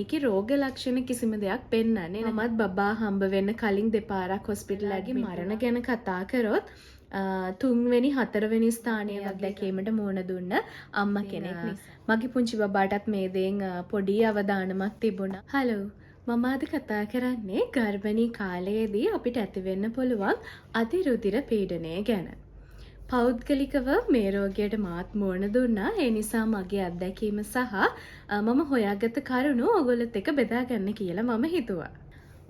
මේකේ රෝග ලක්ෂණ කිසිම දෙයක් පෙන්වන්නේ නැහැ. මමත් බබා හම්බ වෙන්න කලින් දෙපාරක් හොස්පිටල් එකේ මරණ ගැන කතා කරොත් තුන්වෙනි හතරවෙනි ස්ථානයේ අත්දැකීමට මුහුණ දුන්න අම්මා කෙනෙක් නිසා. මගේ පුංචි බබාටත් මේ දේෙන් පොඩි අවධානමක් තිබුණා. හලෝ මම අද කතා කරන්නේ ගර්භණී කාලයේදී අපිට ඇතිවෙන්න පුළුවන් අතිරුධිර පීඩනය ගැන. පෞද්ගලිකව මේ රෝගයට මාත් මුහුණ දුන්නා. ඒ නිසා මගේ අත්දැකීම සහ මම හොයාගත්ත කරුණු ඔයගොල්ලොත් එක්ක බෙදා ගන්න කියලා මම හිතුවා.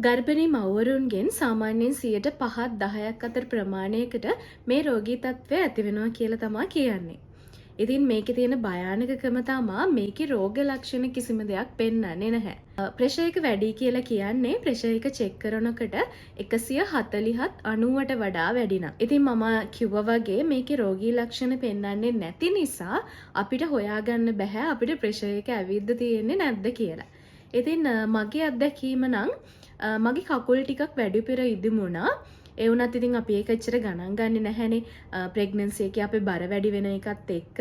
ගර්භණී මව්වරුන්ගෙන් සාමාන්‍යයෙන් 5-10ක් අතර ප්‍රමාණයකට මේ රෝගී තත්ත්වය ඇති වෙනවා කියලා තමයි කියන්නේ. ඉතින් මේකේ තියෙන භයානකකම තමයි මේකේ රෝග ලක්ෂණ කිසිම දෙයක් පෙන්වන්නේ නැහැ. ප්‍රෙෂර් එක වැඩි කියලා කියන්නේ ප්‍රෙෂර් එක චෙක් කරනකොට 140ත් 90ට වඩා වැඩි නම්. ඉතින් මම කිව්වා වගේ මේකේ රෝගී ලක්ෂණ පෙන්වන්නේ නැති නිසා අපිට හොයාගන්න බෑ අපිට ප්‍රෙෂර් එක ඇවිද්ද තියෙන්නේ නැද්ද කියලා. ඉතින් මගේ අත්දැකීම නම් මගේ කකුල් ටිකක් වැඩිපුර ඉදිමුණා. ඒ වුණත් ඉතින් අපි ඒක එච්චර ගණන් ගන්නේ නැහැනේ. ප්‍රෙග්නන්සි එකේ අපේ බර වැඩි වෙන එකත් එක්ක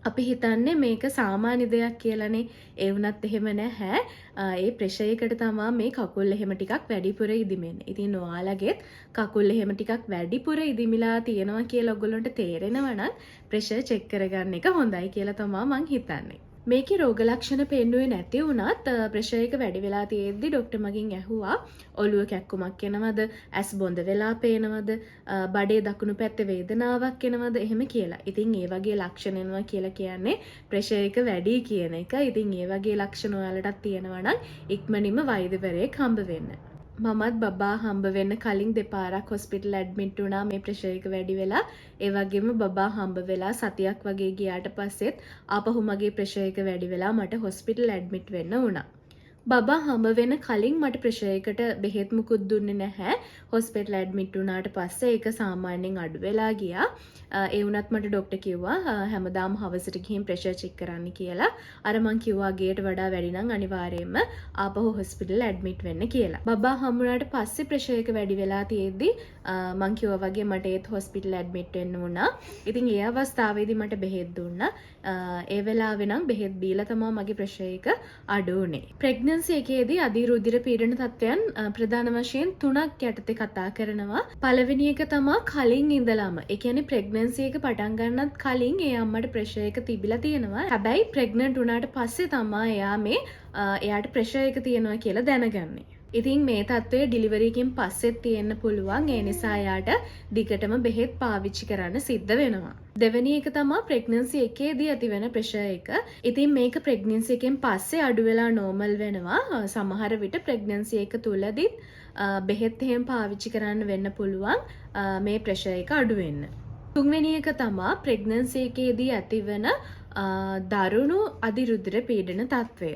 අපි හිතන්නේ මේක සාමාන්‍ය දෙයක් කියලානේ. ඒ වුණත් එහෙම නැහැ. ඒ ප්‍රෙෂර් එකට තමයි මේ කකුල් එහෙම ටිකක් වැඩිපුර ඉදිමෙන්නේ. ඉතින් ඔයාලගෙත් කකුල් එහෙම ටිකක් වැඩිපුර ඉදිමිලා තියෙනවා කියලා ඔයගොල්ලන්ට තේරෙනවා නම් ප්‍රෙෂර් චෙක් කරගන්න එක හොඳයි කියලා තමයි මං හිතන්නේ. මේකේ රෝග ලක්ෂණ පෙන්නුවේ නැති වුණත් ප්‍රෙෂර් එක වැඩි වෙලා තියෙද්දි ડોක්ටර් මගෙන් ඇහුවා ඔළුව කැක්කුමක් එනවද, ඇස් බොඳ වෙලා පේනවද, බඩේ දකුණු පැත්තේ වේදනාවක් එනවද එහෙම කියලා. ඉතින් ඒ වගේ ලක්ෂණ එනවා කියලා කියන්නේ ප්‍රෙෂර් එක වැඩි කියන එක. ඉතින් ඒ වගේ ලක්ෂණ ඔයාලටත් තියෙනවා නම් ඉක්මනින්ම වෛද්‍යවරයෙක් හම්බ වෙන්න. මමත් බබා හම්බ වෙන්න කලින් දෙපාරක් හොස්පිටල් ඇඩ්මිට් වුණා මේ ප්‍රෙෂර් එක වැඩි වෙලා. ඒ වගේම බබා හම්බ වෙලා සතියක් වගේ ගියාට පස්සෙත් ආපහු මගේ ප්‍රෙෂර් එක වැඩි වෙලා මට හොස්පිටල් ඇඩ්මිට් වෙන්න වුණා. බබා හම්බ වෙන කලින් මට ප්‍රෙෂර් එකට බෙහෙත් මුකුත් දුන්නේ නැහැ. හොස්පිටල් ඇඩ්මිට් වුණාට පස්සේ ඒක සාමාන්‍යයෙන් අඩු වෙලා ගියා. ඒ වුණත් මට ડોක්ටර් කිව්වා හැමදාම හවසට ගිහින් ප්‍රෙෂර් චෙක් කරන්න කියලා. අර මං කිව්වා ගේට වඩා වැඩි නම් අනිවාර්යයෙන්ම ආපහු හොස්පිටල් ඇඩ්මිට් වෙන්න කියලා. බබා හම්බුනාට පස්සේ ප්‍රෙෂර් එක වැඩි වෙලා තියෙද්දි මං කිව්වා වගේ මට ඒත් හොස්පිටල් ඇඩ්මිට් වෙන්න වුණා. ඉතින් ඒ අවස්ථාවේදී මට බෙහෙත් දුන්නා. ඒ වෙලාවේ නම් බෙහෙත් බීලා තමයි මගේ ප්‍රෙෂර් එක අඩු වුනේ. ප්‍රෙග්නන්සි එකේදී අධිරුධිර පීඩන තත්ත්වයන් ප්‍රධාන වශයෙන් 3ක් යටතේ කතා කරනවා. පළවෙනි එක තමයි කලින් ඉඳලාම. ඒ කියන්නේ ප්‍රෙග්නන්සි එක පටන් ගන්නත් කලින් ඒ අම්මට ප්‍රෙෂර් එක තිබිලා තියෙනවා. හැබැයි ප්‍රෙග්නන්ට් වුණාට පස්සේ තමයි එයාට ප්‍රෙෂර් එක තියෙනවා කියලා දැනගන්නේ. ඉතින් මේ තත්ත්වය ඩිලිවරි එකකින් පස්සෙත් තියෙන්න පුළුවන්. ඒ නිසා එයාට දිගටම බෙහෙත් පාවිච්චි කරන්න සිද්ධ වෙනවා. දෙවෙනි එක තමයි ප්‍රෙග්නන්සි එකේදී ඇතිවෙන ප්‍රෙෂර් එක. ඉතින් මේක ප්‍රෙග්නන්සි එකෙන් පස්සේ අඩු වෙලා නෝමල් වෙනවා. සමහර විට ප්‍රෙග්නන්සි එක තුලදීත් බෙහෙත් එහෙම පාවිච්චි කරන්න වෙන්න පුළුවන් මේ ප්‍රෙෂර් එක අඩු වෙන්න. තුන්වෙනි එක තමයි ප්‍රෙග්නන්සි එකේදී ඇතිවෙන දරුණු අධිරුධිර පීඩන තත්ත්වය.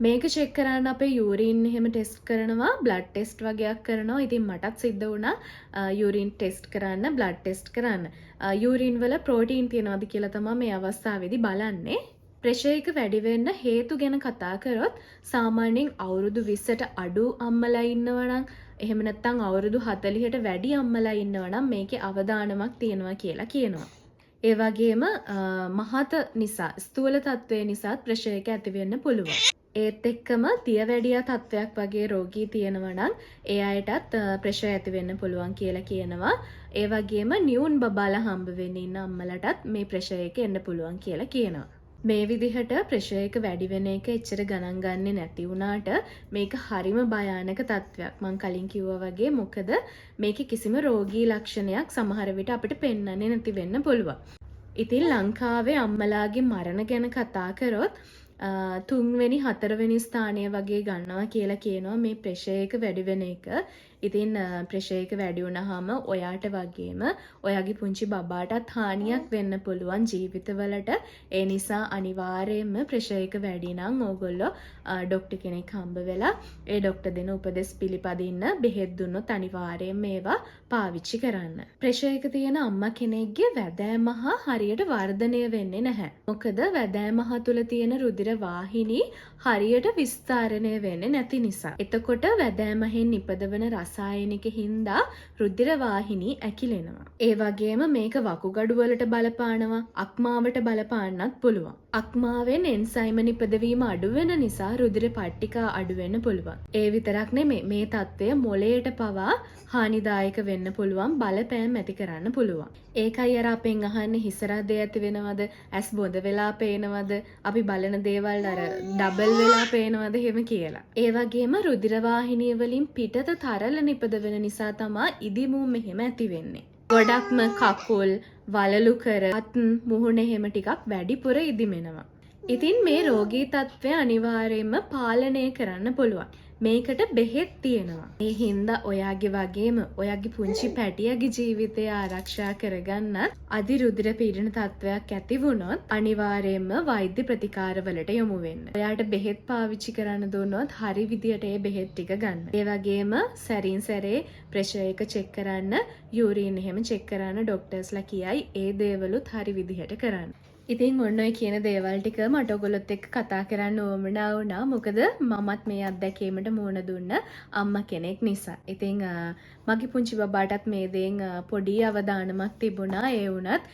මේක චෙක් කරන්න අපේ යූරින් එහෙම ටෙස්ට් කරනවා, බ්ලඩ් ටෙස්ට් වගේක් කරනවා. ඉතින් මටත් සිද්ධ වුණා යූරින් ටෙස්ට් කරන්න, බ්ලඩ් ටෙස්ට් කරන්න. යූරින් වල ප්‍රෝටීන් තියනවාද කියලා තමයි මේ අවස්ථාවේදී බලන්නේ. ප්‍රෙෂර් එක වැඩි වෙන්න හේතු ගැන කතා කරොත් සාමාන්‍යයෙන් අවුරුදු 20ට අඩු අම්මලා ඉන්නවා නම් එහෙම නැත්නම් අවුරුදු 40ට වැඩි අම්මලා ඉන්නවා නම් මේකේ අවදානමක් තියෙනවා කියලා කියනවා. ඒ වගේම මහත නිසා, ස්ථූල තත්ත්වය නිසා ප්‍රෙෂර් එක ඇති වෙන්න පුළුවන්. ඒත් එක්කම දියවැඩියා තත්ත්වයක් වගේ රෝගී තියෙනවා නම් ඒ අයටත් ප්‍රෙෂර් ඇති වෙන්න පුළුවන් කියලා කියනවා. ඒ වගේම නියුන් බබාලා හම්බ වෙන්න ඉන්න අම්මලටත් මේ ප්‍රෙෂර් එක එන්න පුළුවන් කියලා කියනවා. මේ විදිහට ප්‍රෙෂර් එක වැඩි වෙන එක එච්චර ගණන් ගන්නේ නැති වුණාට මේක හරිම භයානක තත්ත්වයක්. මම කලින් කිව්වා වගේ මොකද මේකේ කිසිම රෝගී ලක්ෂණයක් සමහර විට අපිට පෙන්වන්නේ නැති වෙන්න පුළුවන්. ඉතින් ලංකාවේ අම්මලාගේ මරණ ගැන කතා කරොත් තුන්වෙනි හතරවෙනි ස්ථානය වගේ ගන්නවා කියලා කියනවා මේ ප්‍රෙෂර් එක වැඩි වෙන එක. ඉතින් ප්‍රෙෂර් එක වැඩි වුණාම ඔයාට වගේම ඔයාගේ පුංචි බබාටත් හානියක් වෙන්න පුළුවන් ජීවිතවලට. ඒ නිසා අනිවාර්යයෙන්ම ප්‍රෙෂර් එක වැඩි නම් ඕගොල්ලෝ ડોක්ටර් කෙනෙක් හම්බ වෙලා ඒ ડોක්ටර් දෙන උපදෙස් පිළිපදින්න බෙහෙත් දුන්නොත් අනිවාර්යයෙන් මේවා පාවිච්චි කරන්න. ප්‍රෙෂර් එක තියෙන අම්මා කෙනෙක්ගේ වැදෑම හරියට වර්ධනය වෙන්නේ නැහැ. මොකද වැදෑම තුල තියෙන රුධිර වාහිනී හරියට විස්තරණය වෙන්නේ නැති නිසා. එතකොට වැදෑමෙන් නිපදවන රසායනික හින්දා රුධිර වාහිනී ඇකිලෙනවා. ඒ වගේම මේක වකුගඩු වලට බලපානවා, අක්මාවට බලපාන්නත් පුළුවන්. අක්මාවෙන් එන්සයිම නිපදවීම අඩුවෙන නිසා රුධිර පට්ටිකා අඩුවෙන්න පුළුවන්. ඒ විතරක් නෙමේ මේ තත්ත්වය මොළයට පවා හානිදායක වෙන්න පුළුවන් බලපෑම් ඇති කරන්න පුළුවන්. ඒකයි අර අපෙන් අහන්නේ හිස රදේ ඇති වෙනවද, ඇස් බොඳ වෙලා පේනවද, අපි බලන දේවල් අර ඩබල් වෙලා පේනවද එහෙම කියලා. ඒ වගේම රුධිර වාහිනිය වලින් පිටත තරල නිපදවෙන නිසා තමයි ඉදිමූ මෙහෙම ඇති වෙන්නේ. ගොඩක්ම කකුල් වලලු කර අත් මුහුණ එහෙම ටිකක් වැඩිපුර ඉදිමෙනවා. ඉතින් මේ රෝගී තත්ත්වය අනිවාර්යයෙන්ම පාලනය කරන්න පුළුවන්. මේකට බෙහෙත් තියෙනවා. ඒ හින්දා ඔයාගේ වගේම ඔයාගේ පුංචි පැටියගේ ජීවිතය ආරක්ෂා කරගන්නත් අධිරුධිර පීඩන තත්ත්වයක් ඇති වුණොත් අනිවාර්යයෙන්ම වෛද්‍ය ප්‍රතිකාරවලට යොමු වෙන්න. ඔයාට බෙහෙත් පාවිච්චි කරන්න දුන්නොත් හරි විදියට ඒ බෙහෙත් ටික ගන්න. ඒ වගේම සැරින් සැරේ ප්‍රෙෂර් එක චෙක් කරන්න, යූරින් එහෙම චෙක් කරන්න ડોක්ටර්ස්ලා කියයි. ඒ දේවලුත් හරි විදිහට කරන්න. ඉතින් ඔන්න ඔය කියන දේවල් ටික මට ඔයගොල්ලොත් එක්ක කතා කරන්න ඕමනා වුණා. මොකද මමත් මේ අත්දැකීමට මුහුණ දුන්න අම්මා කෙනෙක් නිසා. ඉතින් මගේ පුංචි බබාටත් මේ දේෙන් පොඩි අවධානමක් තිබුණා. ඒ වුණත්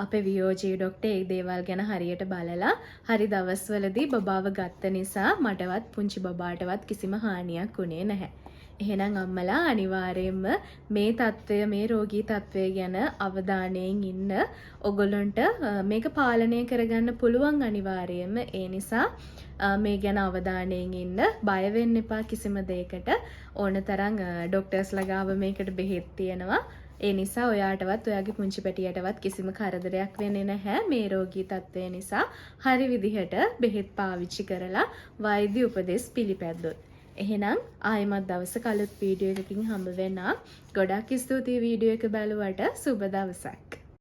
අපේ වියෝජී ડોක්ටර් මේ දේවල් ගැන හරියට බලලා හරි දවස්වලදී බබාව ගත්ත නිසා මටවත් පුංචි බබාටවත් කිසිම හානියක් වුණේ නැහැ. එහෙනම් අම්මලා අනිවාර්යයෙන්ම මේ තත්ත්වය මේ රෝගී තත්ත්වය ගැන අවධානයෙන් ඉන්න. ඔයගොල්ලන්ට මේක පාලනය කරගන්න පුළුවන් අනිවාර්යයෙන්ම. ඒ නිසා මේ ගැන අවධානයෙන් ඉන්න. බය වෙන්න එපා කිසිම දෙයකට. ඕනතරම් ડોක්ටර්ස්ලා ගාව මේකට බෙහෙත් තියෙනවා. ඒ නිසා ඔයාටවත් ඔයාගේ පුංචි පැටියටවත් කිසිම කරදරයක් වෙන්නේ නැහැ. මේ රෝගී තත්ත්වය නිසා හරි විදිහට බෙහෙත් පාවිච්චි කරලා වෛද්‍ය උපදෙස් පිළිපැද්දොත්. එහෙනම් ආයෙමත් දවසක අලුත් වීඩියෝ එකකින් හම්බ වෙනවා. ගොඩාක් ස්තුතියි වීඩියෝ එක බලුවට. සුබ දවසක්.